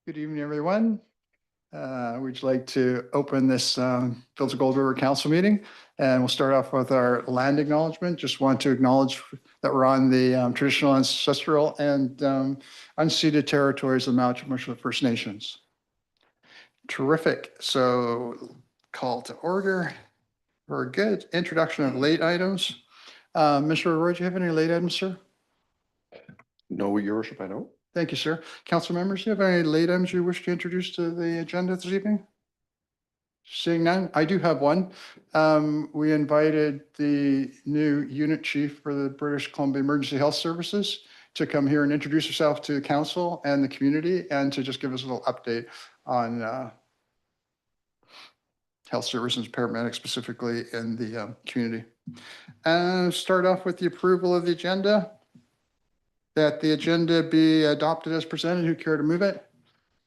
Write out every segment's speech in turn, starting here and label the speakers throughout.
Speaker 1: Good evening, everyone. We'd like to open this Fields of Gold River Council meeting, and we'll start off with our land acknowledgement. Just want to acknowledge that we're on the traditional, ancestral, and unceded territories of the Maui First Nations. Terrific. So call to order. Very good. Introduction of late items. Mr. Roy, do you have any late items, sir?
Speaker 2: No, Your Worship, I don't.
Speaker 1: Thank you, sir. Council members, do you have any late items you wish to introduce to the agenda this evening? Seeing none, I do have one. We invited the new unit chief for the British Columbia Emergency Health Services to come here and introduce herself to the council and the community and to just give us a little update on health services, paramedics specifically in the community. And start off with the approval of the agenda. That the agenda be adopted as presented. Who care to move it?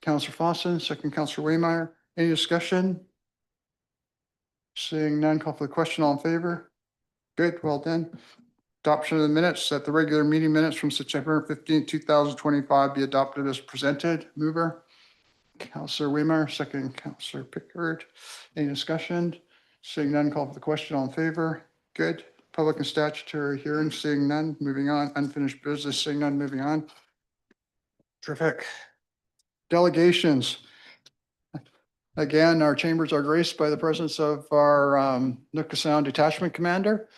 Speaker 1: Councillor Fawson, second Councillor Waymeyer. Any discussion? Seeing none, call for the question. All in favor? Good, well done. Adoption of the minutes, that the regular meeting minutes from September 15, 2025 be adopted as presented. Mover? Councillor Waymeyer, second Councillor Pickard. Any discussion? Seeing none, call for the question. All in favor? Good. Public and statutory hearings, seeing none, moving on. Unfinished business, seeing none, moving on. Terrific. Delegations. Again, our chambers are graced by the presence of our Nootka Sound Detachment Commander,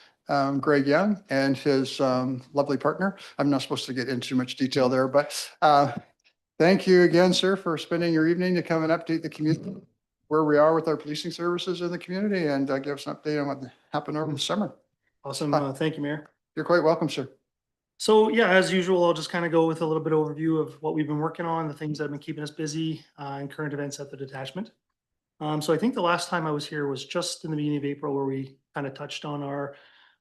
Speaker 1: Greg Young, and his lovely partner. I'm not supposed to get into much detail there, but thank you again, sir, for spending your evening to come and update the community where we are with our policing services in the community and give us an update on what happened over the summer.
Speaker 3: Awesome. Thank you, Mayor.
Speaker 1: You're quite welcome, sir.
Speaker 3: So yeah, as usual, I'll just kind of go with a little bit of overview of what we've been working on, the things that have been keeping us busy, and current events at the detachment. So I think the last time I was here was just in the beginning of April where we kind of touched on our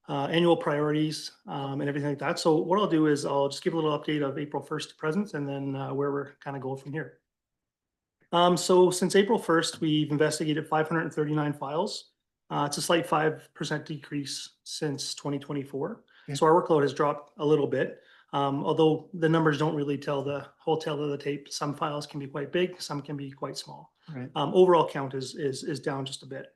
Speaker 3: annual priorities and everything like that. So what I'll do is I'll just give a little update of April 1st to present and then where we're kind of going from here. So since April 1st, we've investigated 539 files. It's a slight 5% decrease since 2024.
Speaker 1: Yeah.
Speaker 3: So our workload has dropped a little bit. Although the numbers don't really tell the whole tale of the tape. Some files can be quite big, some can be quite small.
Speaker 1: Right.
Speaker 3: Overall count is down just a bit.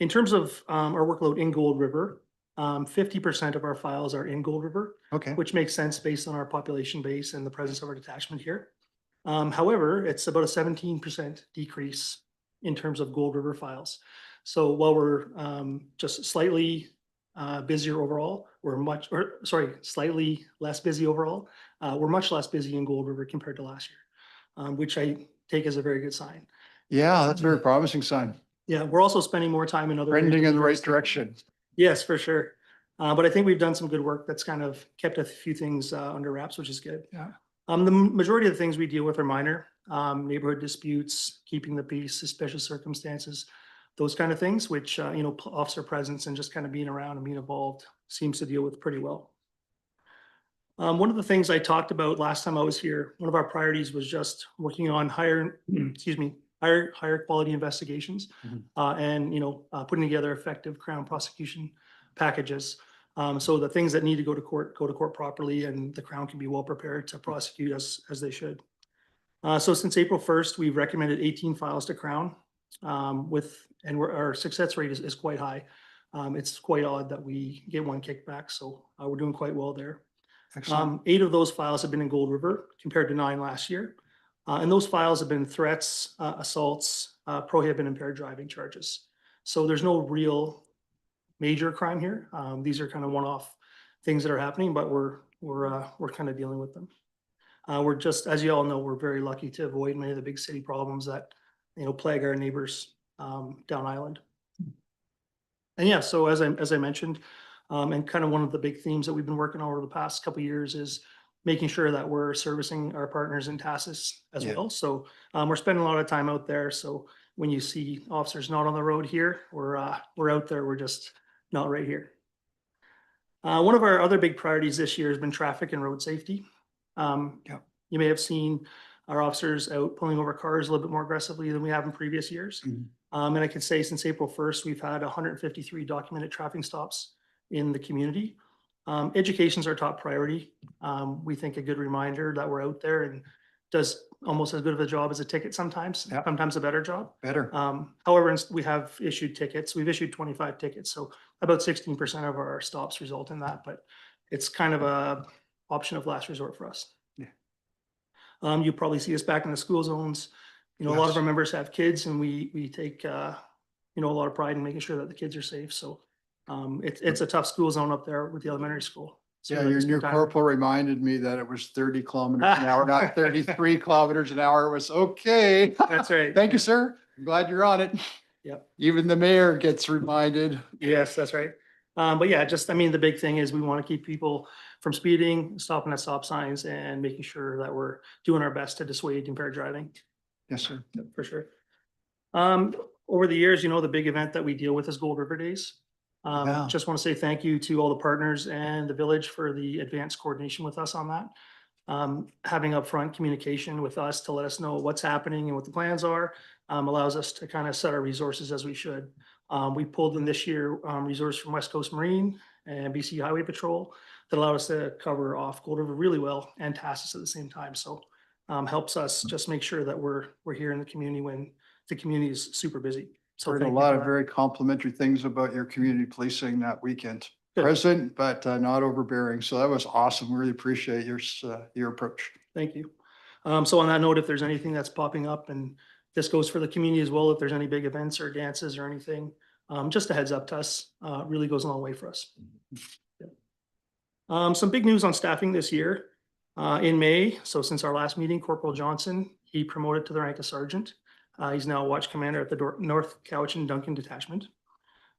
Speaker 3: In terms of our workload in Gold River, 50% of our files are in Gold River,
Speaker 1: Okay.
Speaker 3: which makes sense based on our population base and the presence of our detachment here. However, it's about a 17% decrease in terms of Gold River files. So while we're just slightly busier overall, slightly less busy overall, we're much less busy in Gold River compared to last year, which I take as a very good sign.
Speaker 1: Yeah, that's a very promising sign.
Speaker 3: Yeah, we're also spending more time in other
Speaker 1: Trending
Speaker 3: areas.
Speaker 1: in the right direction.
Speaker 3: Yes, for sure. But I think we've done some good work that's kind of kept a few things under wraps, which is good.
Speaker 1: Yeah.
Speaker 3: The majority of the things we deal with are minor, neighborhood disputes, keeping the peace, suspicious circumstances, those kind of things, which, officer presence and just kind of being around and being involved seems to deal with pretty well. One of the things I talked about last time I was here, one of our priorities was just working on higher quality investigations, and putting together effective Crown prosecution packages. So the things that need to go to court properly, and the Crown can be well prepared to prosecute as they should. So since April 1st, we've recommended 18 files to Crown, our success rate is quite high. It's quite odd that we get one kickback, so we're doing quite well there.
Speaker 1: Excellent.
Speaker 3: 8 of those files have been in Gold River compared to 9 last year. And those files have been threats, assaults, prohibit and impaired driving charges. So there's no real major crime here. These are kind of one-off things that are happening, but we're kind of dealing with them. We're just, as you all know, we're very lucky to avoid many of the big city problems that plague our neighbors down island. And yeah, so as I mentioned, and kind of one of the big themes that we've been working on over the past couple of years is making sure that we're servicing our partners in TASIS as well. So we're spending a lot of time out there. So when you see officers not on the road here, we're out there. We're just not right here. One of our other big priorities this year has been traffic and road safety. You may have seen our officers out pulling over cars a little bit more aggressively than we have in previous years. And I can say since April 1st, we've had 153 documented traffic stops in the community. Education is our top priority. We think a good reminder that we're out there and does almost as good of a job as a ticket sometimes,
Speaker 1: Yeah.
Speaker 3: sometimes a better job.
Speaker 1: Better.
Speaker 3: However, we have issued tickets. We've issued 25 tickets, so about 16% of our stops result in that, but it's kind of a option of last resort for us.
Speaker 1: Yeah.
Speaker 3: You probably see us back in the school zones. You know, a lot of
Speaker 1: Yes.
Speaker 3: our members have kids and we take, you know, a lot of pride in making sure that the kids are safe. So it's a tough school zone up there with the elementary school. So
Speaker 1: Yeah,
Speaker 3: we like
Speaker 1: your
Speaker 3: to
Speaker 1: new
Speaker 3: spend time-
Speaker 1: corporal reminded me that it was 30 kilometers an hour, not 33 kilometers an hour. It was okay.
Speaker 3: That's right.
Speaker 1: Thank you, sir. I'm glad you're on it.
Speaker 3: Yep.
Speaker 1: Even the mayor gets reminded.
Speaker 3: Yes, that's right. But yeah, just, I mean, the big thing is we want to keep people from speeding, stopping at stop signs and making sure that we're doing our best to dissuade impaired driving.
Speaker 1: Yes, sir.
Speaker 3: For sure. Over the years, you know, the big event that we deal with is Gold River Days.
Speaker 1: Yeah.
Speaker 3: Just want to say thank you to all the partners and the village for the advanced coordination with us on that. Having upfront communication with us to let us know what's happening and what the plans are, allows us to kind of set our resources as we should. We pulled in this year, resources from West Coast Marine and BC Highway Patrol that allowed us to cover off Gold River really well and Tassus at the same time. So, helps us just make sure that we're here in the community when the community is super busy. So
Speaker 1: Heard a
Speaker 3: thank you
Speaker 1: lot
Speaker 3: for
Speaker 1: of
Speaker 3: that.
Speaker 1: very complimentary things about your community policing that weekend.
Speaker 3: Good.
Speaker 1: Present, but not overbearing. So that was awesome. Really appreciate your approach.
Speaker 3: Thank you. So on that note, if there's anything that's popping up, and this goes for the community as well, if there's any big events or dances or anything, just a heads up to us, really goes a long way for us. Yeah. Some big news on staffing this year. In May, so since our last meeting, Corporal Johnson, he promoted to the rank of sergeant. He's now a watch commander at the North Cowichan Duncan Detachment,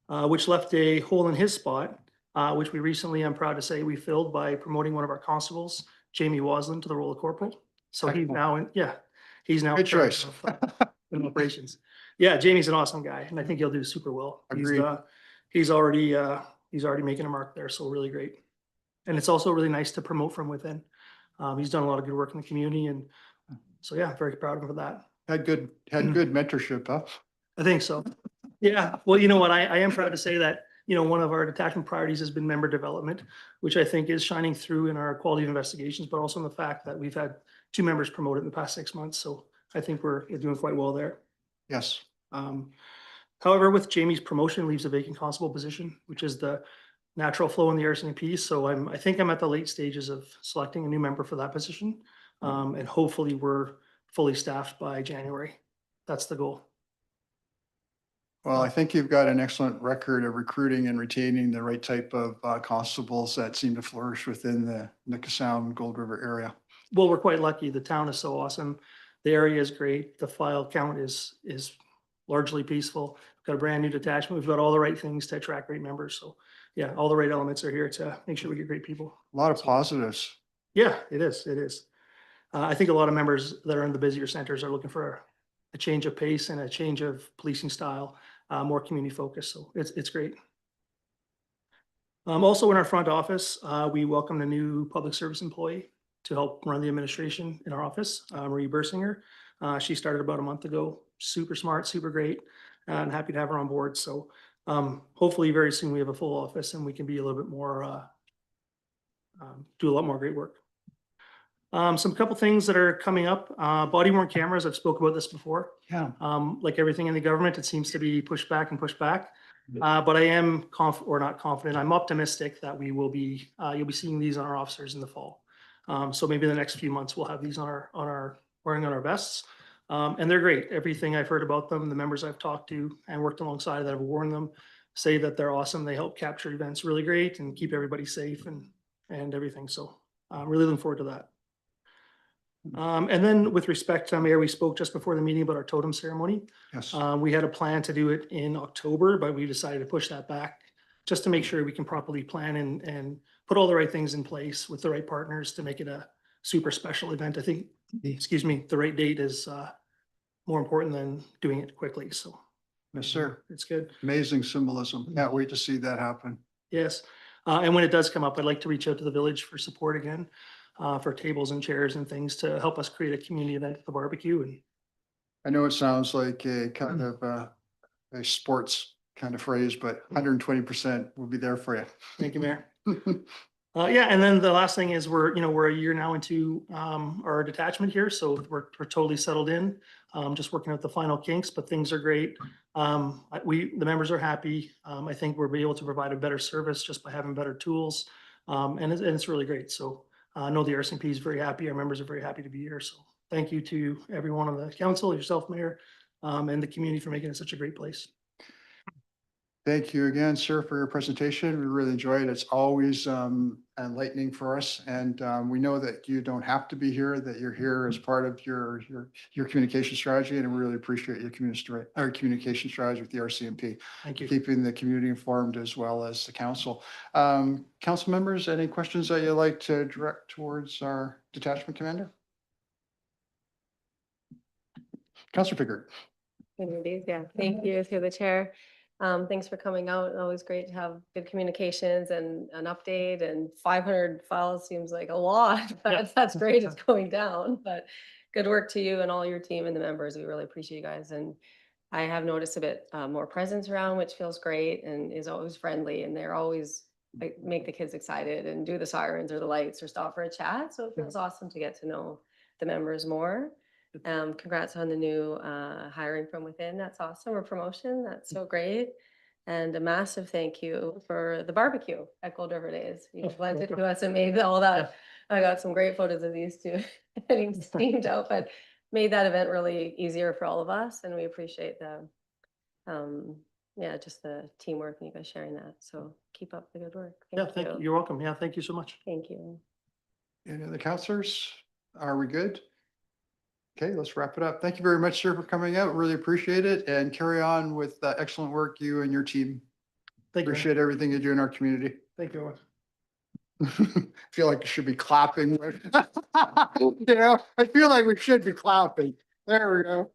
Speaker 3: which left a hole in his spot, which we recently, I'm proud to say, we filled by promoting one of our constables, Jamie Waslin, to the role of corporal. So he's now in, yeah, he's now. in
Speaker 1: Good
Speaker 3: charge
Speaker 1: choice.
Speaker 3: of, in operations. Yeah, Jamie's an awesome guy, and I think he'll do super well.
Speaker 1: Agreed.
Speaker 3: He's already making a mark there, so really great. And it's also really nice to promote from within. He's done a lot of good work in the community, and so yeah, very proud of him for that.
Speaker 1: Had good mentorship, huh?
Speaker 3: I think so. Yeah, well, you know what, I am proud to say that, you know, one of our detachment priorities has been member development, which I think is shining through in our quality of investigations, but also in the fact that we've had 2 members promoted in the past 6 months. So I think we're doing quite well there.
Speaker 1: Yes.
Speaker 3: However, with Jamie's promotion leaves a vacant constable position, which is the natural flow in the RCMP. So I think I'm at the late stages of selecting a new member for that position. And hopefully we're fully staffed by January. That's the goal.
Speaker 1: Well, I think you've got an excellent record of recruiting and retaining the right type of constables that seem to flourish within the Nipissau Gold River area.
Speaker 3: Well, we're quite lucky. The town is so awesome. The area is great. The file count is largely peaceful. We've got a brand new detachment. We've got all the right things to attract great members. So yeah, all the right elements are here to make sure we get great people.
Speaker 1: A lot of positives.
Speaker 3: Yeah, it is. It is. I think a lot of members that are in the busier centers are looking for a change of pace and a change of policing style, more community focused. So it's great. Also in our front office, we welcomed a new public service employee to help run the administration in our office, Marie Bersinger. She started about a month ago. Super smart, super great, and happy to have her on board. So hopefully very soon we have a full office and we can be a little bit more, do a lot more great work. Some couple things that are coming up, body worn cameras. I've spoke about this before.
Speaker 1: Yeah.
Speaker 3: Like everything in the government, it seems to be pushed back and pushed back. But I am not confident. I'm optimistic that we will be, you'll be seeing these on our officers in the fall. So maybe in the next few months, we'll have these wearing on our vests. And they're great. Everything I've heard about them, the members I've talked to and worked alongside that have worn them say that they're awesome. They help capture events really great and keep everybody safe and everything. So I'm really looking forward to that. And then with respect to Mayor, we spoke just before the meeting about our totem ceremony.
Speaker 1: Yes.
Speaker 3: We had a plan to do it in October, but we decided to push that back just to make sure we can properly plan and put all the right things in place with the right partners to make it a super special event. I think, excuse me, the right date is more important than doing it quickly. So
Speaker 1: Yes, sir.
Speaker 3: it's good.
Speaker 1: Amazing symbolism. Can't wait to see that happen.
Speaker 3: Yes. And when it does come up, I'd like to reach out to the village for support again, for tables and chairs and things to help us create a community event at the barbecue. And
Speaker 1: I know it sounds like a kind of a sports kind of phrase, but 120% will be there for you.
Speaker 3: thank you, Mayor. Yeah, and then the last thing is we're a year now into our detachment here, so we're totally settled in. Just working out the final kinks, but things are great. The members are happy. I think we'll be able to provide a better service just by having better tools. And it's really great. So I know the RCMP is very happy. Our members are very happy to be here. So thank you to everyone on the council, yourself, Mayor, and the community for making it such a great place.
Speaker 1: Thank you again, sir, for your presentation. We really enjoyed it. It's always enlightening for us. And we know that you don't have to be here, that you're here as part of your communication strategy. And we really appreciate your communication strategy with the RCMP,
Speaker 3: Thank you.
Speaker 1: keeping the community informed as well as the council. Council members, any questions that you'd like to direct towards our detachment commander? Councilor Pickard.
Speaker 4: Communities, yeah, thank you through the chair. Thanks for coming out. Always great to have good communications and an update, and 500 files seems like a lot, but that's great. It's going down, but good work to you and all your team and the members. We really appreciate you guys. And I have noticed a bit more presence around, which feels great and is always friendly. And they're always like make the kids excited and do the sirens or the lights or stop for a chat. So it feels awesome to get to know the members more. Congrats on the new hiring from within. That's awesome. Or promotion. That's so great. And a massive thank you for the barbecue at Gold River Days. You lent it to us and made all that. I got some great photos of these two getting steamed out, but made that event really easier for all of us. And we appreciate the, yeah, just the teamwork and you guys sharing that. So keep up the good work.
Speaker 3: Yeah, thank you. You're welcome. Yeah, thank you so much.
Speaker 4: Thank you.
Speaker 1: Any other counselors? Are we good? Okay, let's wrap it up. Thank you very much, sir, for coming out. Really appreciate it, and carry on with the excellent work you and your team.
Speaker 3: Thank you.
Speaker 1: Appreciate everything you do in our community.
Speaker 3: Thank you.
Speaker 1: Feel like you should be clapping. Yeah, I feel like we should be clapping. There we go.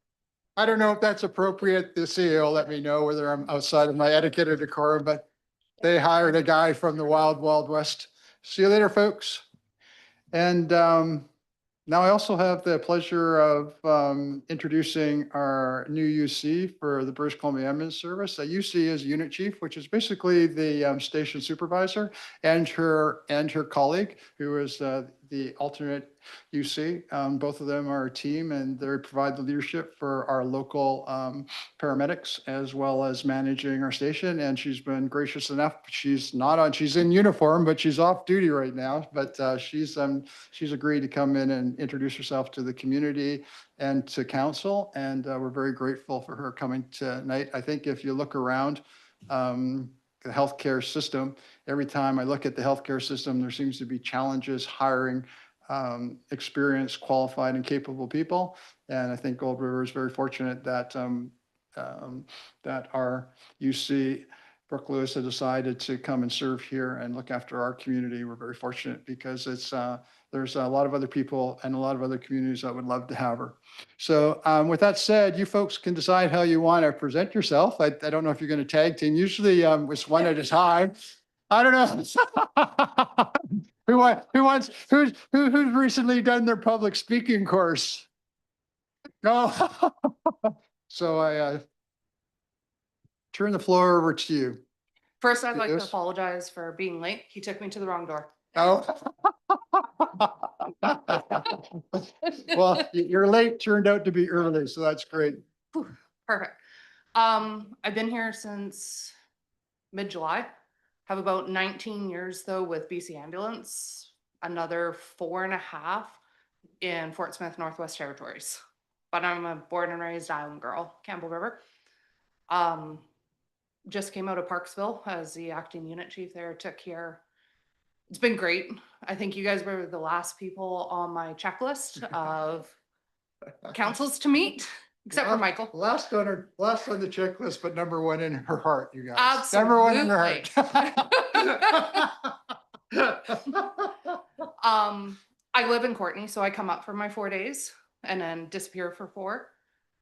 Speaker 1: I don't know if that's appropriate. The CEO let me know whether I'm outside of my etiquette or decorum, but they hired a guy from the wild, wild west. See you later, folks. And now I also have the pleasure of introducing our new UC for the British Columbia Ambulance Service. A UC is Unit Chief, which is basically the station supervisor, and her colleague, who is the alternate UC. Both of them are a team, and they provide the leadership for our local paramedics as well as managing our station. And she's been gracious enough. She's in uniform, but she's off duty right now. But she's agreed to come in and introduce herself to the community and to council. And we're very grateful for her coming tonight. I think if you look around the healthcare system, every time I look at the healthcare system, there seems to be challenges hiring experienced, qualified, and capable people. And I think Gold River is very fortunate that that our UC Brooke Lewis has decided to come and serve here and look after our community. We're very fortunate because there's a lot of other people and a lot of other communities that would love to have her. So with that said, you folks can decide how you want to present yourself. I don't know if you're going to tag team. Usually it's one at a time. I don't know. Who's recently done their public speaking course? No. So I turn the floor over to you.
Speaker 5: First, I'd like to
Speaker 1: Yes.
Speaker 5: apologize for being late. He took me to the wrong door.
Speaker 1: Oh. Well, your late turned out to be early, so that's great.
Speaker 5: Perfect. I've been here since mid-July. Have about 19 years though with BC Ambulance, another 4.5 in Fort Smith, Northwest Territories. But I'm a born and raised island girl, Campbell River. Just came out of Parksville as the acting unit chief there, took here. It's been great. I think you guys were the last people on my checklist of councils to meet, except for Michael.
Speaker 1: Last on the checklist, but number one in her heart, you guys. Number one in her heart.
Speaker 5: I live in Courtenay, so I come up for my 4 days and then disappear for 4,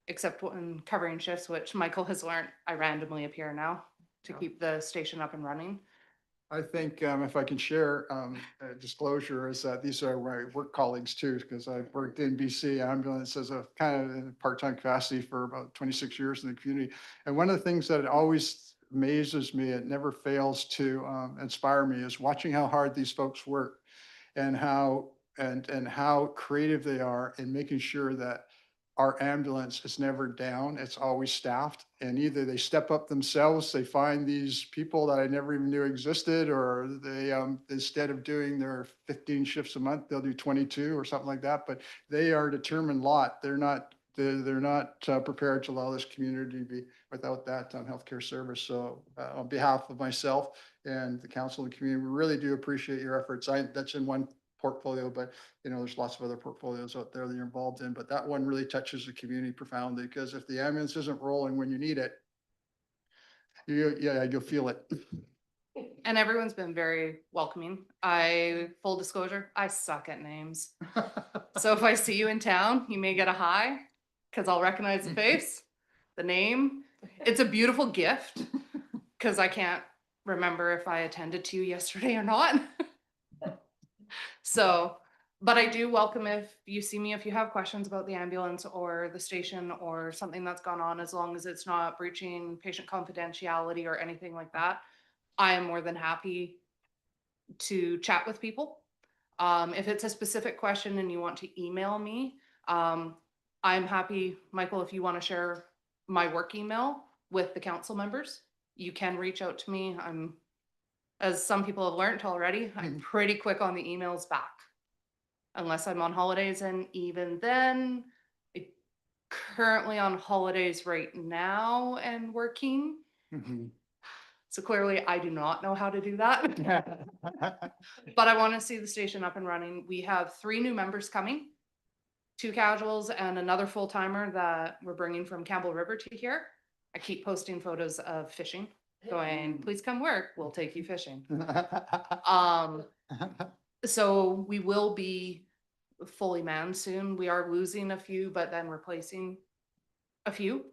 Speaker 5: except when covering shifts, which Michael has learned. I randomly appear now to keep the station up and running.
Speaker 1: I think if I can share a disclosure is that these are my work colleagues too, because I've worked in BC Ambulance as a kind of in part-time capacity for about 26 years in the community. And one of the things that always amazes me, it never fails to inspire me, is watching how hard these folks work and how creative they are in making sure that our ambulance is never down. It's always staffed, and either they step up themselves, they find these people that I never even knew existed, or they, instead of doing their 15 shifts a month, they'll do 22 or something like that. But they are a determined lot. They're not prepared to allow this community to be without that healthcare service. So on behalf of myself and the council and the community, we really do appreciate your efforts. That's in one portfolio, but there's lots of other portfolios out there that you're involved in, but that one really touches the community profoundly, because if the ambulance isn't rolling when you need it, you'll feel it.
Speaker 5: And everyone's been very welcoming. Full disclosure, I suck at names. So if I see you in town, you may get a hi, because I'll recognize the face, the name. It's a beautiful gift, because I can't remember if I attended to you yesterday or not. So, but I do welcome if you see me, if you have questions about the ambulance or the station or something that's gone on, as long as it's not breaching patient confidentiality or anything like that. I am more than happy to chat with people. If it's a specific question and you want to email me, I'm happy, Michael, if you want to share my work email with the council members, you can reach out to me. As some people have learned already, I'm pretty quick on the emails back. Unless I'm on holidays, and even then, I'm currently on holidays right now and working.
Speaker 1: Mhm.
Speaker 5: So clearly I do not know how to do that. But I want to see the station up and running. We have 3 new members coming, 2 casuals and another full-timer that we're bringing from Campbell River to here. I keep posting photos of fishing, going, please come work, we'll take you fishing. So we will be fully manned soon. We are losing a few, but then replacing a few.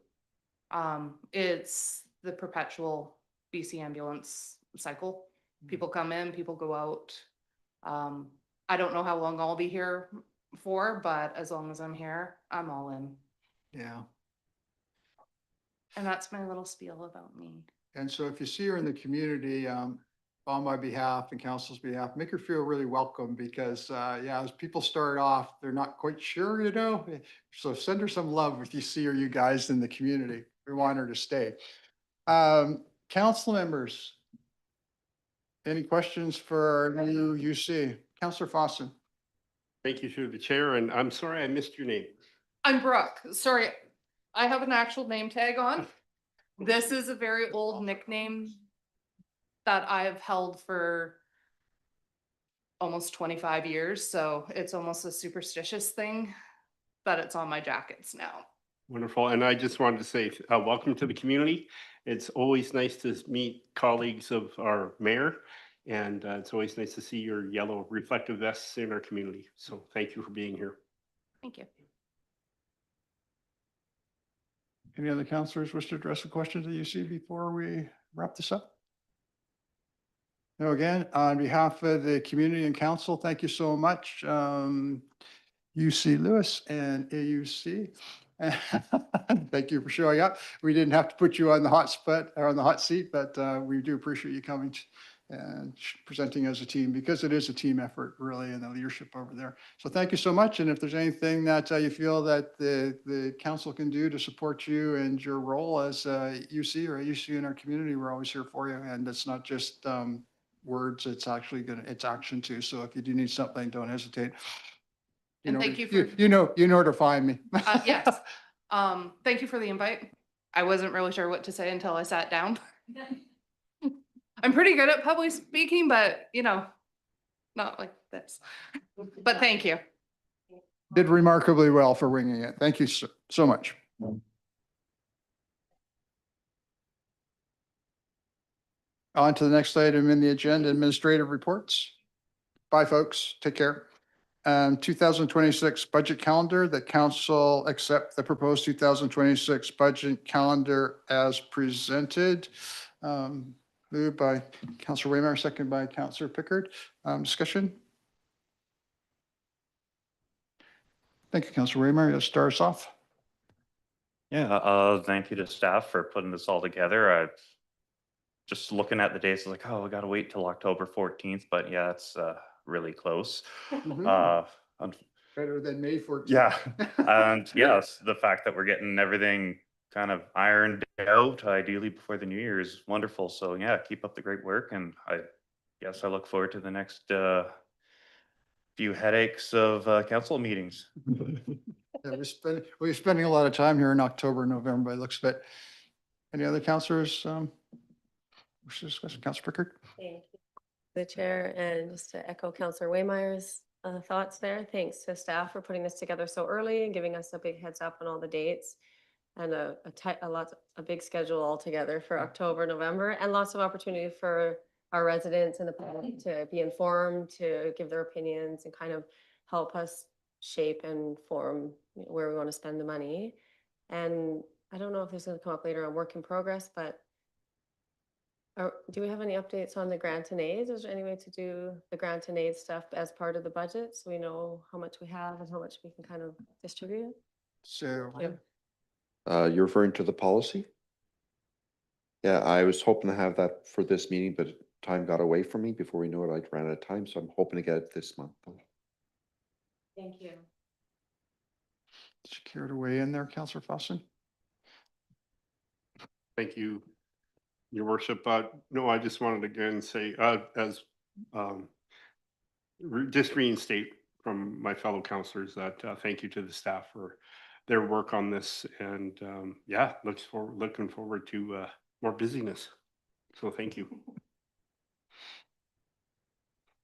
Speaker 5: It's the perpetual BC ambulance cycle. People come in, people go out. I don't know how long I'll be here for, but as long as I'm here, I'm all in.
Speaker 1: Yeah.
Speaker 5: And that's my little spiel about me.
Speaker 1: And so if you see her in the community, on my behalf and council's behalf, make her feel really welcome, because, as people start off, they're not quite sure, so send her some love if you see her, you guys in the community. We want her to stay. Council members, any questions for our new UC? Councillor Fossen.
Speaker 6: Thank you through the chair, and I'm sorry I missed your name.
Speaker 5: I'm Brooke. Sorry, I have an actual name tag on. This is a very old nickname that I've held for almost 25 years. So it's almost a superstitious thing, but it's on my jackets now.
Speaker 6: Wonderful, and I just wanted to say welcome to the community. It's always nice to meet colleagues of our mayor, and it's always nice to see your yellow reflective vests in our community. So thank you for being here.
Speaker 5: Thank you.
Speaker 1: Any other councillors wish to address the questions that you see before we wrap this up? No, again, on behalf of the community and council, thank you so much. UC Lewis and AUC. Thank you for showing up. We didn't have to put you on the hot spot or on the hot seat, but we do appreciate you coming and presenting as a team, because it is a team effort really, and the leadership over there. So thank you so much. And if there's anything that you feel that the council can do to support you and your role as UC or AUC in our community, we're always here for you. And it's not just words, it's actually it's action too. So if you do need something, don't hesitate.
Speaker 5: And thank you for-
Speaker 1: you know where to find me.
Speaker 5: Yes. Thank you for the invite. I wasn't really sure what to say until I sat down. I'm pretty good at public speaking, but not like this. But thank you.
Speaker 1: Did remarkably well for winging it. Thank you so much. On to the next item in the agenda, administrative reports. Bye, folks. Take care. 2026 budget calendar, the council accept the proposed 2026 budget calendar as presented. Moved by Councillor Waymire, second by Councillor Pickard. Discussion? Thank you, Councillor Waymire. You'll start us off.
Speaker 7: Yeah, thank you to staff for putting this all together. just looking at the dates, I was like, oh, we gotta wait till October 14th, but yeah, it's really close.
Speaker 1: Mhm.
Speaker 7: Un-
Speaker 1: Better than May 14th.
Speaker 7: Yeah, and yes, the fact that we're getting everything kind of ironed out ideally before the new year is wonderful. So yeah, keep up the great work, and I guess I look forward to the next few headaches of council meetings.
Speaker 1: Yeah, we're spending a lot of time here in October, November, by the looks of it. Any other counselors, wish to discuss? Counselor Pickard?
Speaker 4: Thank you, the chair, and just to echo Counselor Waymeyer's thoughts there. Thanks to staff for putting this together so early and giving us a big heads up on all the dates. And a big schedule altogether for October, November, and lots of opportunity for our residents and the public to be informed, to give their opinions and kind of help us shape and form where we want to spend the money. And I don't know if this is going to come up later on work in progress, but do we have any updates on the grant and aid? Is there any way to do the grant and aid stuff as part of the budget so we know how much we have and how much we can kind of distribute?
Speaker 1: So,
Speaker 2: You're referring to the policy? Yeah, I was hoping to have that for this meeting, but time got away from me. Before we know it, I ran out of time, so I'm hoping to get it this month.
Speaker 4: Thank you.
Speaker 1: did you care to weigh in there, Counselor Fossin?
Speaker 6: Thank you, your worship. No, I just wanted to again say, as just reinstate from my fellow counselors that thank you to the staff for their work on this, and yeah, looking forward to more busyness. So thank you.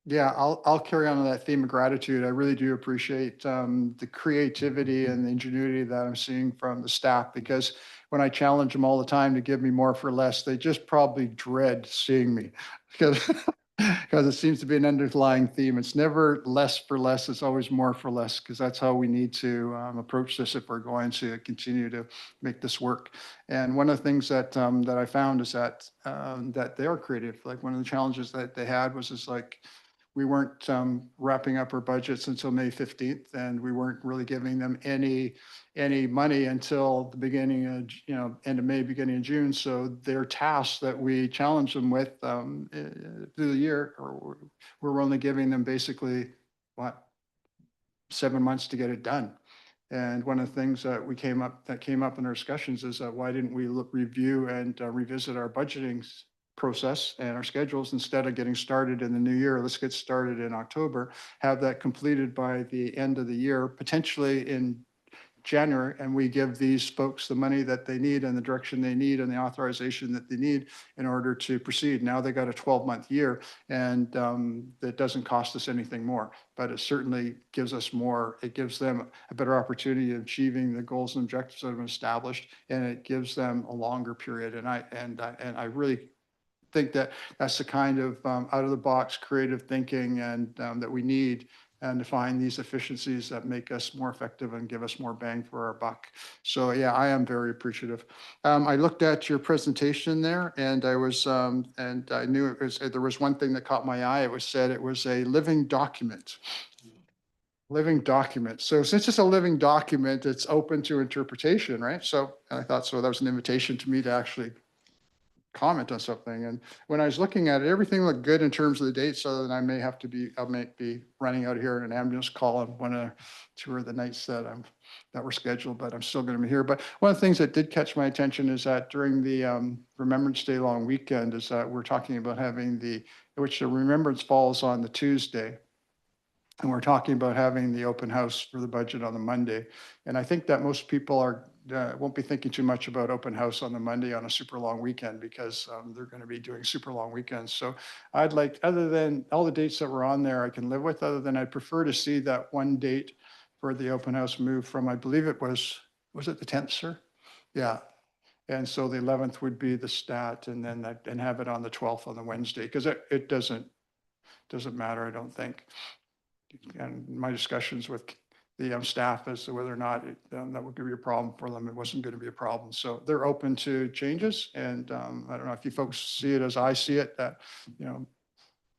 Speaker 1: Yeah, I'll carry on that theme of gratitude. I really do appreciate the creativity and the ingenuity that I'm seeing from the staff, because when I challenge them all the time to give me more for less, they just probably dread seeing me because it seems to be an underlying theme. It's never less for less. It's always more for less, because that's how we need to approach this if we're going to continue to make this work. And one of the things that that I found is that that they are creative. Like one of the challenges that they had was just like, we weren't wrapping up our budgets until May 15th, and we weren't really giving them any money until the beginning of, end of May, beginning of June. So their tasks that we challenged them with through the year, or we're only giving them basically, 7 months to get it done. And one of the things that came up in our discussions is why didn't we review and revisit our budgeting process and our schedules instead of getting started in the new year? Let's get started in October, have that completed by the end of the year, potentially in January, and we give these folks the money that they need and the direction they need and the authorization that they need in order to proceed. Now they got a 12-month year, and that doesn't cost us anything more, but it certainly gives us more. It gives them a better opportunity of achieving the goals and objectives that have been established, and it gives them a longer period. And I really think that that's the kind of out of the box creative thinking and that we need, and to find these efficiencies that make us more effective and give us more bang for our buck. So yeah, I am very appreciative. I looked at your presentation there, and I was and I knew there was one thing that caught my eye. It was said it was a living document. Living document. So since it's a living document, it's open to interpretation, right? So, and I thought, so that was an invitation to me to actually comment on something. And when I was looking at it, everything looked good in terms of the dates, other than I may be running out of here in an ambulance call on one or two of the nights that were scheduled, but I'm still going to be here. But one of the things that did catch my attention is that during the Remembrance Day long weekend is that we're talking about having which the Remembrance falls on the Tuesday. And we're talking about having the open house for the budget on the Monday. And I think that most people won't be thinking too much about open house on the Monday on a super long weekend, because they're going to be doing super long weekends. So I'd like, other than all the dates that were on there, I can live with, other than I'd prefer to see that one date for the open house move from, I believe it was it the 10th, sir? Yeah. And so the 11th would be the stat, and then and have it on the 12th on the Wednesday, because it doesn't matter, I don't think. And my discussions with the staff as to whether or not that would be a problem for them, it wasn't going to be a problem. So they're open to changes. And I don't know if you folks see it as I see it, that, a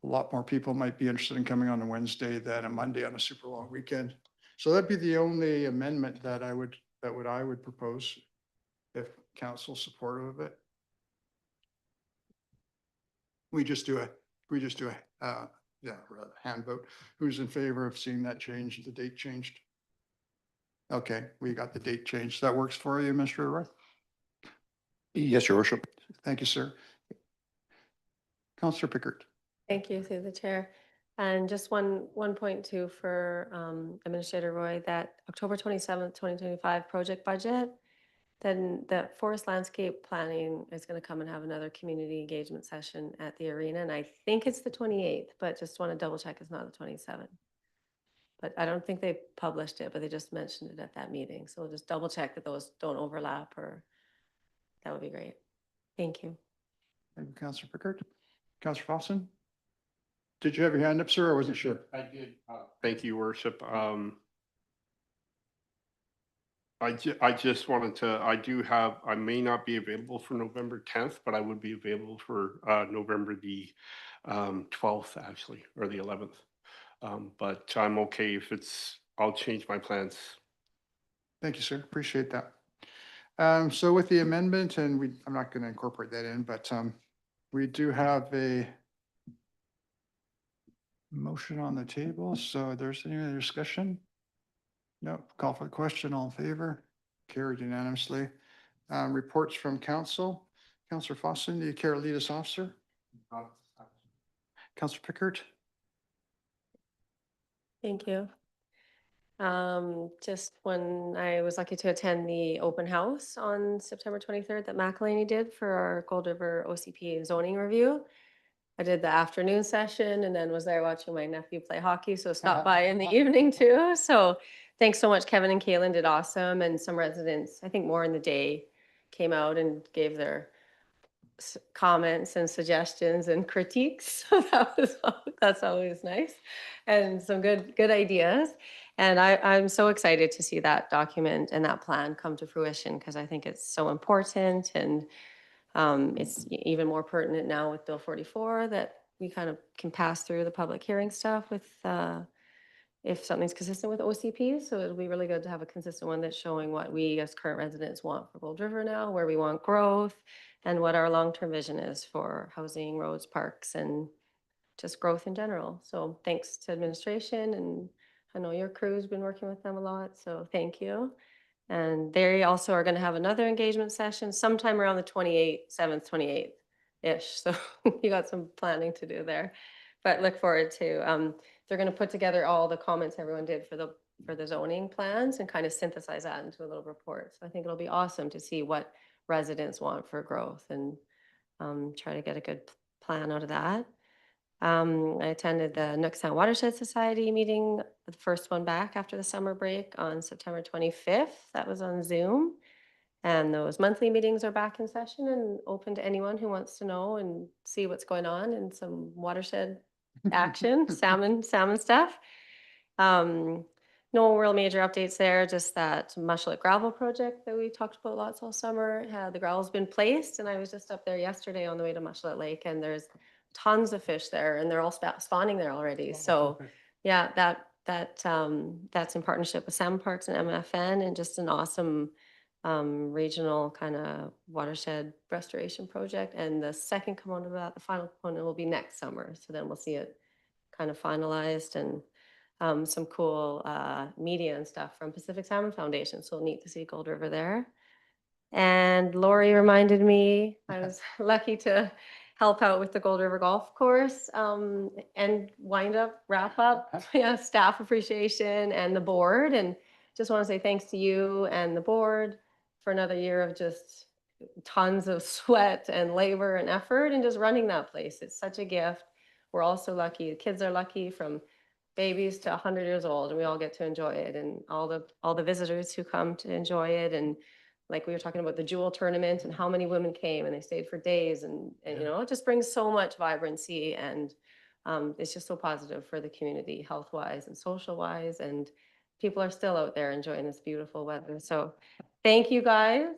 Speaker 1: lot more people might be interested in coming on a Wednesday than a Monday on a super long weekend. So that'd be the only amendment that I would propose, if council's supportive of it. We just do a, hand vote. Who's in favor of seeing that change, the date changed? Okay, we got the date changed. That works for you, Mr. Roy?
Speaker 2: Yes, your worship.
Speaker 1: Thank you, sir. Counselor Pickard.
Speaker 4: Thank you through the chair. And just one point too for Administrator Roy, that October 27th, 2025 project budget, then the forest landscape planning is going to come and have another community engagement session at the arena. And I think it's the 28th, but just want to double check it's not the 27th. But I don't think they published it, but they just mentioned it at that meeting. So we'll just double check that those don't overlap, or that would be great. Thank you.
Speaker 1: Thank you, Counselor Pickard. Counselor Fossen? Did you have your hand up, sir? I wasn't sure.
Speaker 6: I did. Thank you, worship. I just wanted to, I may not be available for November 10th, but I would be available for November the 12th actually, or the 11th. But I'm okay if I'll change my plans.
Speaker 1: Thank you, sir. Appreciate that. So with the amendment, and I'm not going to incorporate that in, but we do have a motion on the table. So there's any other discussion? No. Call for the question. All in favor? Carried unanimously. Reports from council. Counselor Fossen, do you care to lead us off, sir? Counselor Pickard?
Speaker 4: Thank you. Just when I was lucky to attend the open house on September 23rd that McElhaney did for our Gold River OCP zoning review. I did the afternoon session and then was there watching my nephew play hockey. So stopped by in the evening too. So thanks so much. Kevin and Kaylin did awesome. And some residents, I think more in the day, came out and gave their comments and suggestions and critiques. So that's always nice. And some good ideas. And I'm so excited to see that document and that plan come to fruition, because I think it's so important. And it's even more pertinent now with Bill 44, that we kind of can pass through the public hearing stuff with if something's consistent with OCP. So it'll be really good to have a consistent one that's showing what we as current residents want for Gold River now, where we want growth, and what our long-term vision is for housing, roads, parks, and just growth in general. So thanks to administration, and I know your crew's been working with them a lot, so thank you. And they also are going to have another engagement session sometime around the 7th, 28th-ish. So you got some planning to do there, but look forward to, they're going to put together all the comments everyone did for the zoning plans and kind of synthesize that into a little report. So I think it'll be awesome to see what residents want for growth, and try to get a good plan out of that. I attended the Nooksound Watershed Society meeting, the first one back after the summer break on September 25th. That was on Zoom. And those monthly meetings are back in session and open to anyone who wants to know and see what's going on, and some watershed action, salmon stuff. No real major updates there, just that Mushlet gravel project that we talked about lots all summer. The gravel's been placed, and I was just up there yesterday on the way to Mushlet Lake, and there's tons of fish there, and they're all spawning there already. So yeah, that's in partnership with Salmon Parks and MFN, and just an awesome regional kind of watershed restoration project. And the second component of that, the final component, will be next summer. So then we'll see it kind of finalized, and some cool media and stuff from Pacific Salmon Foundation. So neat to see Gold River there. And Lori reminded me, I was lucky to help out with the Gold River Golf Course and wrap up staff appreciation and the board. And just want to say thanks to you and the board for another year of just tons of sweat and labor and effort and just running that place. It's such a gift. We're also lucky. The kids are lucky, from babies to 100 years old, and we all get to enjoy it, and all the visitors who come to enjoy it. And like we were talking about the Jewel tournament and how many women came and they stayed for days, and you know, it just brings so much vibrancy, and it's just so positive for the community, health wise and social wise, and people are still out there enjoying this beautiful weather. So thank you guys.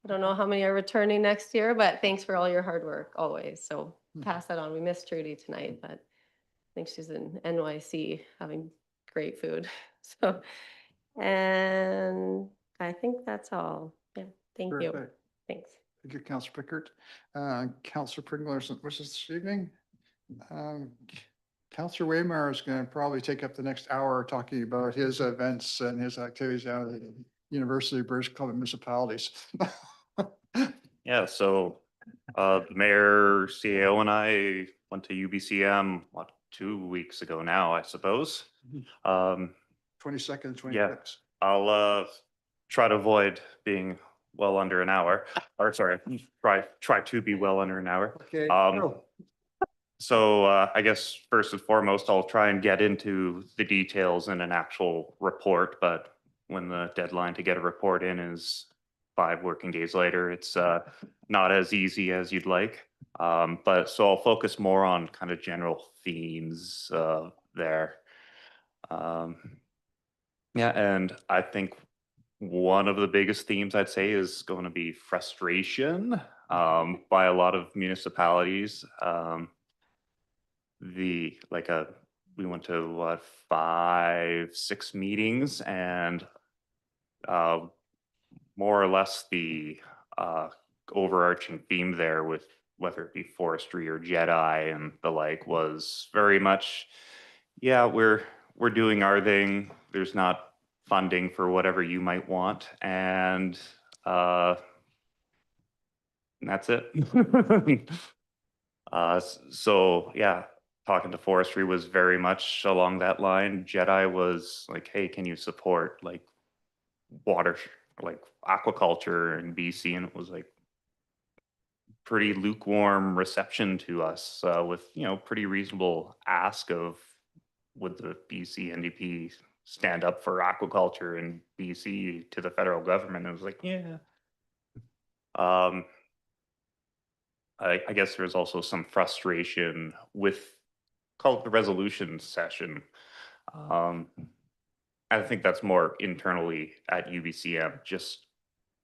Speaker 4: I don't know how many are returning next year, but thanks for all your hard work always. So pass that on. We missed Trudy tonight, but I think she's in NYC having great food. So, and I think that's all. Yeah, thank you.
Speaker 1: Perfect.
Speaker 4: Thanks.
Speaker 1: Thank you, Counselor Pickard. Counselor Pringler, what's this evening? Counselor Waymire is going to probably take up the next hour talking about his events and his activities down at the University of British Columbia Municipalities.
Speaker 7: Yeah, so the mayor, CAO and I went to UBCM, what, 2 weeks ago now, I suppose.
Speaker 1: 22nd,
Speaker 7: Yeah.
Speaker 1: 26th.
Speaker 7: I'll try to avoid being well under an hour, or sorry, try to be well under an hour.
Speaker 1: Okay.
Speaker 7: So I guess first and foremost, I'll try and get into the details in an actual report, but when the deadline to get a report in is 5 working days later, it's not as easy as you'd like. But so I'll focus more on kind of general themes there. Yeah, and I think one of the biggest themes I'd say is going to be frustration by a lot of municipalities. We went to what, 5, 6 meetings, and more or less the overarching theme there, with whether it be forestry or Jedi and the like, was very much, yeah, we're doing our thing. There's not funding for whatever you might want, and that's it. So yeah, talking to forestry was very much along that line. Jedi was like, hey, can you support like water, like aquaculture in BC? And it was like pretty lukewarm reception to us, with, you know, pretty reasonable ask of, would the BC NDP stand up for aquaculture in BC to the federal government? It was like, yeah. I guess there's also some frustration with, call it the resolution session. I think that's more internally at UBCM, just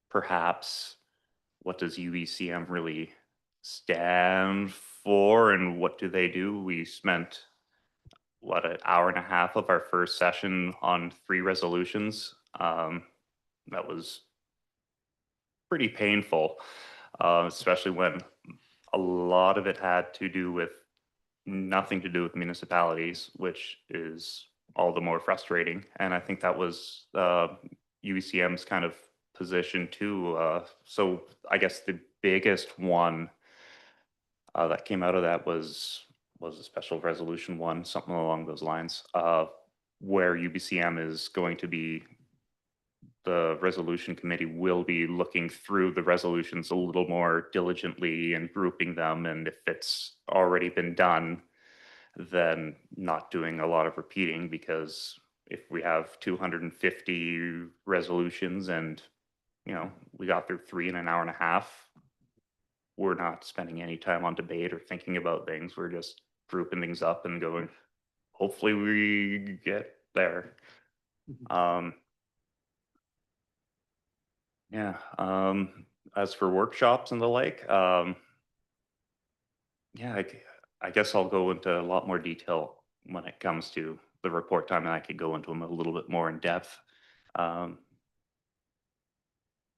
Speaker 7: perhaps what does UBCM really stand for and what do they do? We spent, what, an hour and a half of our first session on 3 resolutions. That was pretty painful, especially when a lot of it had to do with nothing to do with municipalities, which is all the more frustrating. And I think that was UBCM's kind of position too. So I guess the biggest one that came out of that was a special resolution 1, something along those lines, where UBCM is going to be, the resolution committee will be looking through the resolutions a little more diligently and grouping them. And if it's already been done, then not doing a lot of repeating, because if we have 250 resolutions and, you know, we got through 3 in an hour and a half, we're not spending any time on debate or thinking about things. We're just grouping things up and going, hopefully we get there. Yeah. As for workshops and the like, yeah, I guess I'll go into a lot more detail when it comes to the report time, and I could go into them a little bit more in depth. Yeah,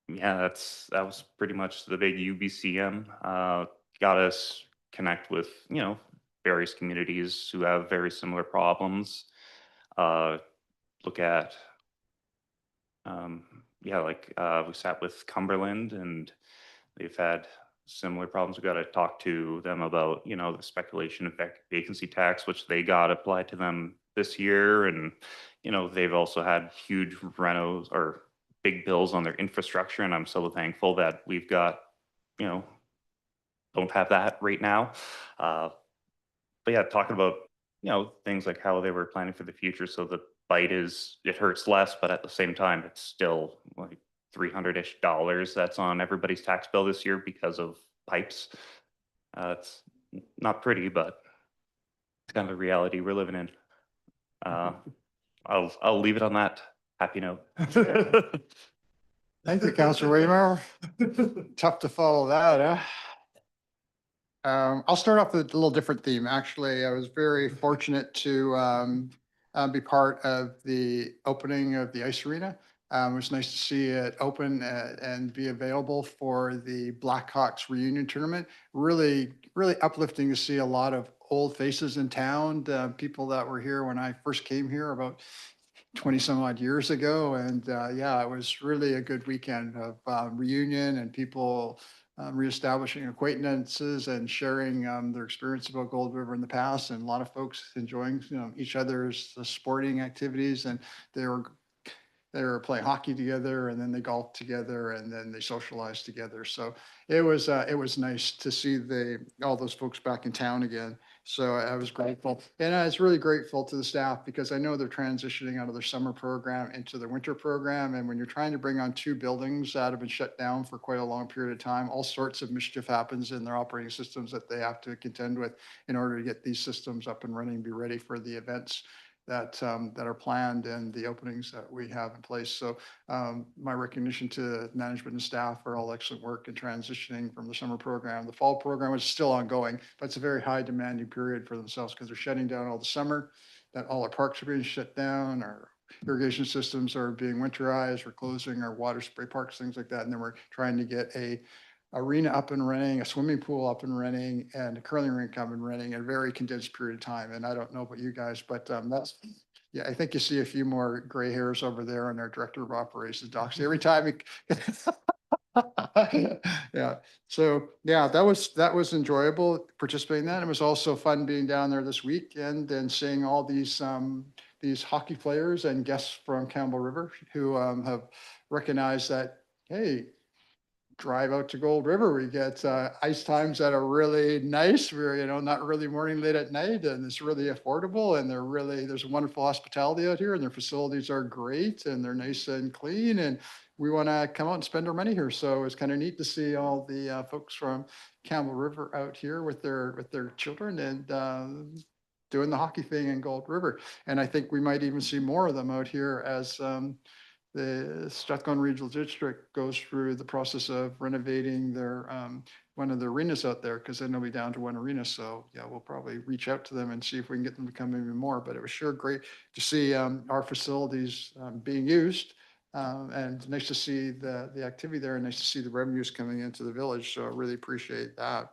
Speaker 7: that was pretty much the big UBCM. Got us connect with, you know, various communities who have very similar problems. Look at, yeah, like we sat with Cumberland, and they've had similar problems. We got to talk to them about, you know, the speculation effect vacancy tax, which they got applied to them this year. And, you know, they've also had huge renos or big bills on their infrastructure. And I'm so thankful that we've got, you know, don't have that right now. But yeah, talking about, you know, things like how they were planning for the future. So the bite is, it hurts less, but at the same time, it's still like $300-ish that's on everybody's tax bill this year because of pipes. It's not pretty, but it's kind of a reality we're living in. I'll leave it on that happy note.
Speaker 1: Thank you, Councilor Waymire. Tough to follow that, huh? I'll start off with a little different theme. Actually, I was very fortunate to be part of the opening of the ice arena It was nice to see it open and be available for the Blackhawks reunion tournament. Really, really uplifting to see a lot of old faces in town, people that were here when I first came here about 20 some odd years ago. And yeah, it was really a good weekend of reunion and people reestablishing acquaintances and sharing their experience about Gold River in the past, and a lot of folks enjoying each other's sporting activities. And they were they were playing hockey together, and then they golfed together, and then they socialized together. So it was nice to see all those folks back in town again. So I was grateful, and I was really grateful to the staff because I know they're transitioning out of their summer program into their winter program. And when you're trying to bring on two buildings that have been shut down for quite a long period of time, all sorts of mischief happens in their operating systems that they have to contend with in order to get these systems up and running, be ready for the events that are planned and the openings that we have in place. So my recognition to management and staff for all excellent work in transitioning from the summer program. The fall program is still ongoing, but it's a very high demanding period for themselves because they're shutting down all the summer, that all our parks are being shut down, our irrigation systems are being winterized, we're closing our water spray parks, things like that. And then we're trying to get a arena up and running, a swimming pool up and running, and a curling rink up and running in a very condensed period of time. And I don't know about you guys, but that's, yeah, I think you see a few more gray hairs over there on our director of operations, Docs. Every time. Yeah. So yeah, that was enjoyable participating in that. It was also fun being down there this weekend and seeing all these hockey players and guests from Campbell River who have recognized that, hey, drive out to Gold River. We get ice times that are really nice. We're, not really morning, late at night, and it's really affordable. And there's wonderful hospitality out here, and their facilities are great, and they're nice and clean. And we want to come out and spend our money here. So it's kind of neat to see all the folks from Campbell River out here with their children and doing the hockey thing in Gold River. And I think we might even see more of them out here as the Strathcona Regional District goes through the process of renovating their one of the arenas out there, because then they'll be down to one arena. So yeah, we'll probably reach out to them and see if we can get them to come even more. But it was sure great to see our facilities being used, and nice to see the activity there, and nice to see the revenues coming into the village. So I really appreciate that.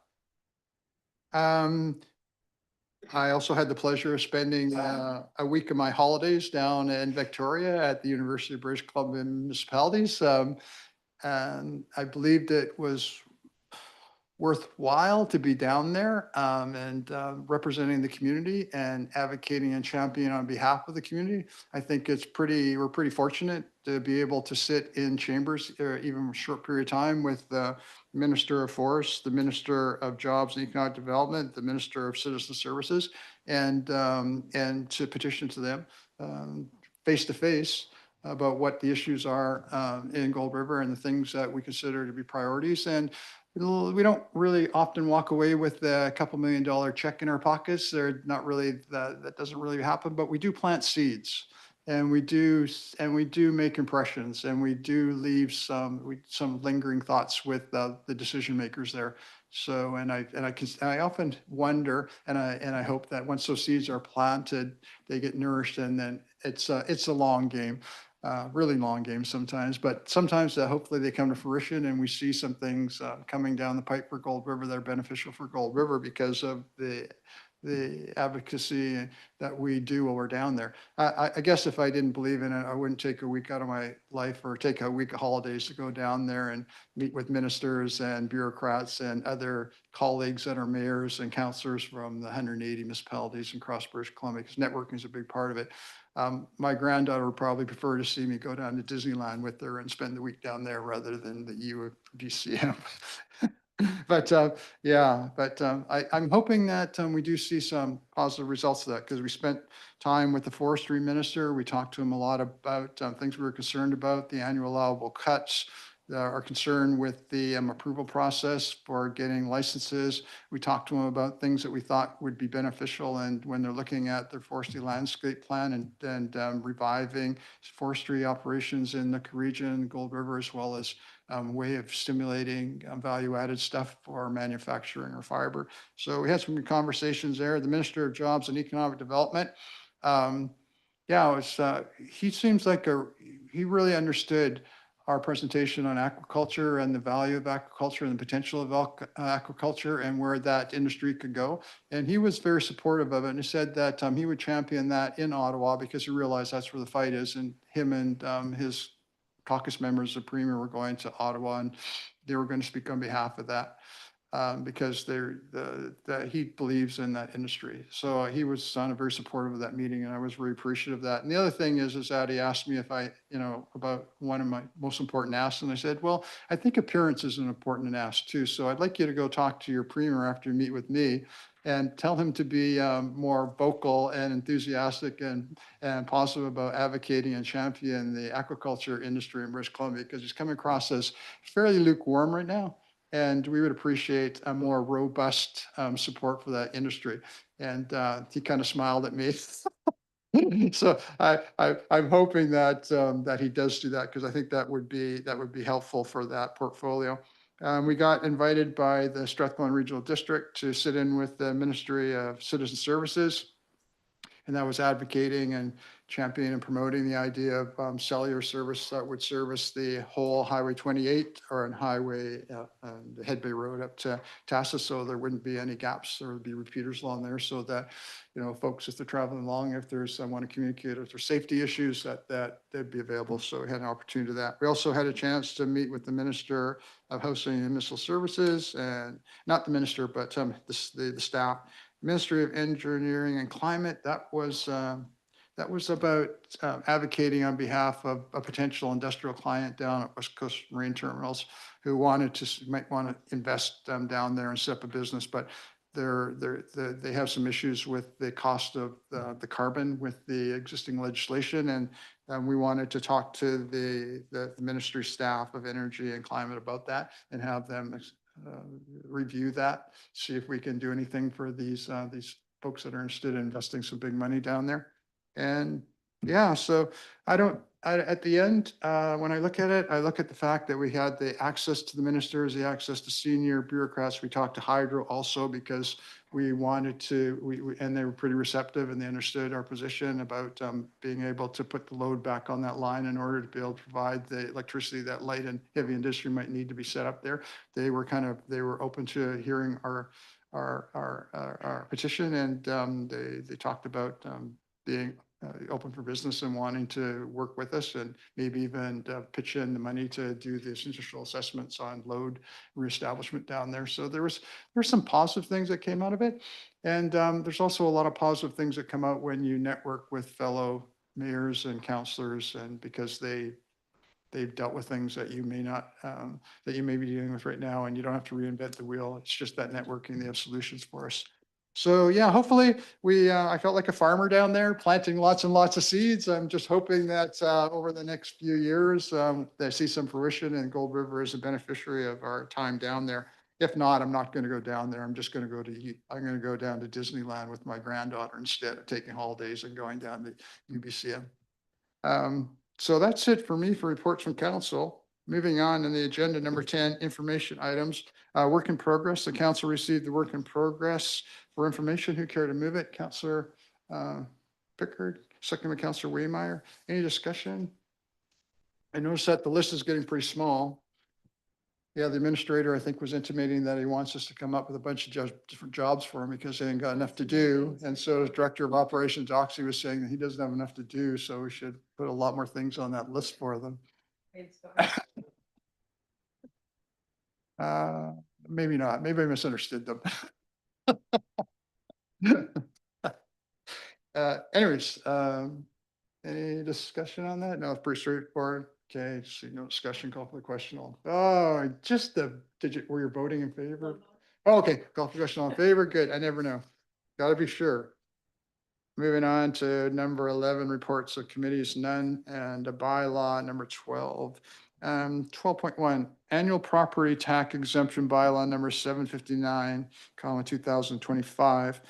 Speaker 1: I also had the pleasure of spending a week of my holidays down in Victoria at the University of British Columbia Municipalities. And I believed it was worthwhile to be down there and representing the community and advocating and championing on behalf of the community. I think we're pretty fortunate to be able to sit in chambers, even a short period of time, with the Minister of Forests, the Minister of Jobs and Economic Development, the Minister of Citizen Services, and to petition to them face to face about what the issues are in Gold River and the things that we consider to be priorities. And we don't really often walk away with a couple $1 million check in our pockets. They're not really, that doesn't really happen, but we do plant seeds. And we do make impressions, and we do leave some lingering thoughts with the decision makers there. So, I often wonder, and I hope that once those seeds are planted, they get nourished, and then it's a long game, really long game sometimes, but sometimes hopefully they come to fruition, and we see some things coming down the pipe for Gold River that are beneficial for Gold River because of the advocacy that we do while we're down there. I guess if I didn't believe in it, I wouldn't take a week out of my life or take a week of holidays to go down there and meet with ministers and bureaucrats and other colleagues that are mayors and councillors from the 180 municipalities across British Columbia, because networking is a big part of it. My granddaughter would probably prefer to see me go down to Disneyland with her and spend the week down there rather than the UBCM. But I'm hoping that we do see some positive results of that, because we spent time with the forestry minister. We talked to him a lot about things we were concerned about, the annual allowable cuts, our concern with the approval process for getting licenses. We talked to him about things that we thought would be beneficial, and when they're looking at their forestry landscape plan and reviving forestry operations in the region, Gold River, as well as way of stimulating value-added stuff for manufacturing or fiber. So we had some good conversations there. The Minister of Jobs and Economic Development, yeah, it was, he seems like he really understood our presentation on aquaculture and the value of aquaculture and the potential of aquaculture and where that industry could go. And he was very supportive of it. And he said that he would champion that in Ottawa because he realized that's where the fight is. And him and his caucus members, the premier, were going to Ottawa and they were going to speak on behalf of that. Because he believes in that industry. So he was very supportive of that meeting and I was very appreciative of that. And the other thing is that he asked me if I, about one of my most important asks. And I said, well, I think appearance is an important ask too. So I'd like you to go talk to your premier after you meet with me and tell him to be more vocal and enthusiastic and positive about advocating and championing the aquaculture industry in British Columbia because he's coming across as fairly lukewarm right now. And we would appreciate a more robust support for that industry. And he kind of smiled at me. So I'm hoping that that he does do that because I think that would be helpful for that portfolio. We got invited by the Strathcona Regional District to sit in with the Ministry of Citizen Services. And that was advocating and championing and promoting the idea of cellular service that would service the whole Highway 28 or on Highway, the Head Bay Road up to Tassa, so there wouldn't be any gaps. There would be repeaters along there so that, folks, if they're traveling along, if there's, I want to communicate, if there's safety issues, that they'd be available. So we had an opportunity to that. We also had a chance to meet with the Minister of Housing and Municipal Services, and not the minister, but the staff. Ministry of Engineering and Climate, that was about advocating on behalf of a potential industrial client down at West Coast Marine Terminals who might want to invest down there and set up a business, but they have some issues with the cost of the carbon with the existing legislation, and we wanted to talk to the ministry staff of Energy and Climate about that and have them review that, see if we can do anything for these folks that are interested in investing some big money down there. And yeah, so at the end, when I look at it, I look at the fact that we had the access to the ministers, the access to senior bureaucrats. We talked to Hydro also because we wanted to, and they were pretty receptive and they understood our position about being able to put the load back on that line in order to be able to provide the electricity that light and heavy industry might need to be set up there. They were open to hearing our petition, and they talked about being open for business and wanting to work with us and maybe even pitch in the money to do these initial assessments on load reestablishment down there. So there's some positive things that came out of it. And there's also a lot of positive things that come out when you network with fellow mayors and councillors, and because they've dealt with things that you may not, that you may be dealing with right now, and you don't have to reinvent the wheel. It's just that networking, they have solutions for us. So yeah, hopefully I felt like a farmer down there planting lots and lots of seeds. I'm just hoping that over the next few years, they see some fruition and Gold River is a beneficiary of our time down there. If not, I'm not going to go down there. I'm just going to I'm going to go down to Disneyland with my granddaughter instead of taking holidays and going down to UBCM. So that's it for me for reports from council. Moving on in the agenda, number 10, information items. Work in progress. The council received the work in progress for information. Who care to move it? Councillor Pickard, second by Councillor Waymeyer. Any discussion? I noticed that the list is getting pretty small. Yeah, the administrator, I think, was intimating that he wants us to come up with a bunch of different jobs for him because they ain't got enough to do. And so the Director of Operations, Oxy, was saying that he doesn't have enough to do, so we should put a lot more things on that list for them. Maybe not. Maybe I misunderstood them. Anyways, any discussion on that? No, it's pretty straightforward. Okay, see no discussion, call for the question. Oh, just were you voting in favor? Oh, okay, call for the question all in favor. Good. I never know. Gotta be sure. Moving on to number 11, reports of committees, none, and a bylaw number 12. 12.1, annual property tax exemption bylaw number 759, 2025.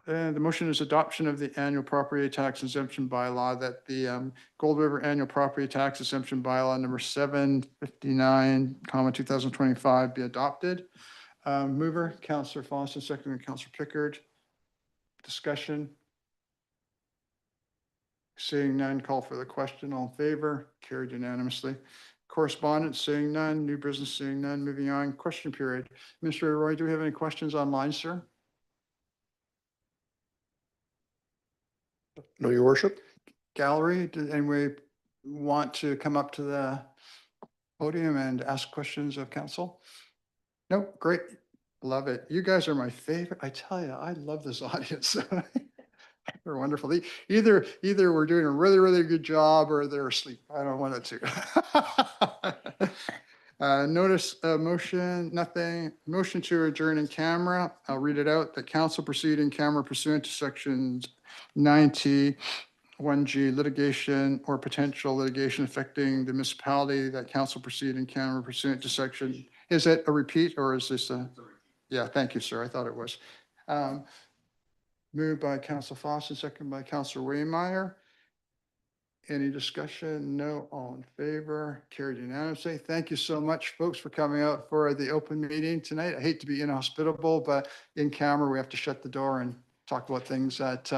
Speaker 1: The motion is adoption of the annual property tax exemption bylaw, that the Gold River annual property tax exemption bylaw number 759, 2025 be adopted. Mover, Councillor Foster, second, Councillor Pickard. Discussion. Seeing none, call for the question. All in favor? Carried unanimously. Correspondence, seeing none. New business, seeing none. Moving on. Question period. Mr. Roy, do we have any questions online, sir?
Speaker 2: No, your worship?
Speaker 1: Gallery, did anybody want to come up to the podium and ask questions of council? Nope, great. Love it. You guys are my favorite. I tell you, I love this audience. They're wonderful. Either we're doing a really, really good job or they're asleep. I don't want it to. Notice, motion, nothing. Motion to adjourn in camera. I'll read it out. The council proceed in camera pursuant to sections 9T, 1G, litigation or potential litigation affecting the municipality, that council proceed in camera pursuant to section. Is it a repeat or is this a? Yeah, thank you, sir. I thought it was. Moved by Council Fawcett, second by Councilor Waymeyer. Any discussion? No, all in favor, carried unanimously. Thank you so much, folks, for coming out for the open meeting tonight. I hate to be inhospitable, but in camera, we have to shut the door and talk about things that